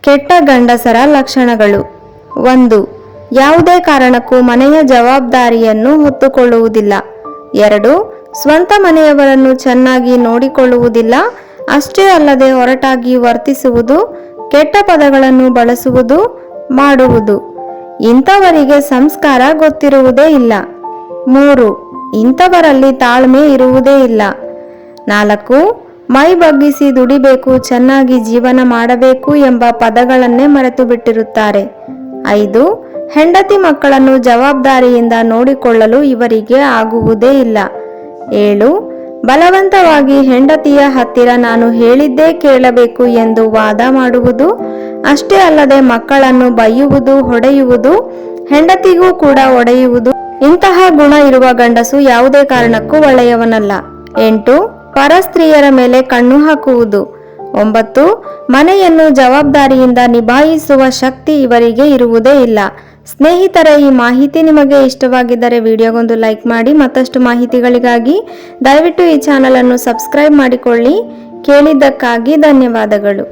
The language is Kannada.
ಕೆಟ್ಟ ಗಂಡಸರ ಲಕ್ಷಣಗಳು. 1. ಯಾವುದೇ ಕಾರಣಕ್ಕೂ ಮನೆಯ ಜವಾಬ್ದಾರಿಯನ್ನು ಹೊತ್ತುಕೊಳ್ಳುವುದಿಲ್ಲ. 2. ಸ್ವಂತ ಮನೆಯವರನ್ನು ಚೆನ್ನಾಗಿ ನೋಡಿಕೊಳ್ಳುವುದಿಲ್ಲ. ಅಷ್ಟೇ ಅಲ್ಲದೆ ಹೊರಟಾಗಿ ವರ್ತಿಸುವುದು, ಕೆಟ್ಟ ಪದಗಳನ್ನು ಬಳಸುವುದು ಮಾಡುವುದು. ಇಂಥವರಿಗೆ ಸಂಸ್ಕಾರ ಗೊತ್ತಿರುವುದೇ ಇಲ್ಲ. 3. ಇಂಥವರಲ್ಲಿ ತಾಳ್ಮೆ ಇರುವುದೇ ಇಲ್ಲ. 4. ಮೈ ಬಗ್ಗಿಸಿ ದುಡಿಬೇಕು, ಚೆನ್ನಾಗಿ ಜೀವನ ಮಾಡಬೇಕು ಎಂಬ ಪದಗಳನ್ನೇ ಮರೆತು ಬಿಟ್ಟಿರುತ್ತಾರೆ. 5. ಹೆಂಡತಿ ಮಕ್ಕಳನ್ನು ಜವಾಬ್ದಾರಿಯಿಂದ ನೋಡಿಕೊಳ್ಳಲು ಇವರಿಗೆ ಆಗುವುದೇ ಇಲ್ಲ. 7. ಬಲವಂತವಾಗಿ ಹೆಂಡತಿಯ ಹತ್ತಿರ ನಾನು ಹೇಳಿದ್ದೇ ಕೇಳಬೇಕು ಎಂದು ವಾದ ಮಾಡುವುದು. ಅಷ್ಟೇ ಅಲ್ಲದೆ ಮಕ್ಕಳನ್ನು ಬೈಯುವುದು, ಹೊಡೆಯುವುದು, ಹೆಂಡತಿಗೂ ಕೂಡ ಹೊಡೆಯುವುದು. ಇಂತಹ ಗುಣ ಇರುವ ಗಂಡಸು ಯಾವುದೇ ಕಾರಣಕ್ಕೂ ಒಳ್ಳೆಯವನಲ್ಲ. 8. ಪರಸ್ತ್ರೀಯರ ಮೇಲೆ ಕಣ್ಣು ಹಾಕುವುದು. 9. ಮನೆಯನ್ನು ಜವಾಬ್ದಾರಿಯಿಂದ ನಿಭಾಯಿಸುವ ಶಕ್ತಿ ಇವರಿಗೆ ಇರುವುದೇ ಇಲ್ಲ. ಸ್ನೇಹಿತರೆ, ಈ ಮಾಹಿತಿ ನಿಮಗೆ ಇಷ್ಟವಾಗಿದ್ದರೆ ವಿಡಿಯೋಗೊಂದು ಲೈಕ್ ಮಾಡಿ. ಮತ್ತಷ್ಟು ಮಾಹಿತಿಗಳಿಗಾಗಿ ದಯವಿಟ್ಟು ಈ ಚಾನಲ್ ಅನ್ನು ಸಬ್ಸ್ಕ್ರೈಬ್ ಮಾಡಿಕೊಳ್ಳಿ. ಕೇಳಿದ್ದಕ್ಕಾಗಿ ಧನ್ಯವಾದಗಳು.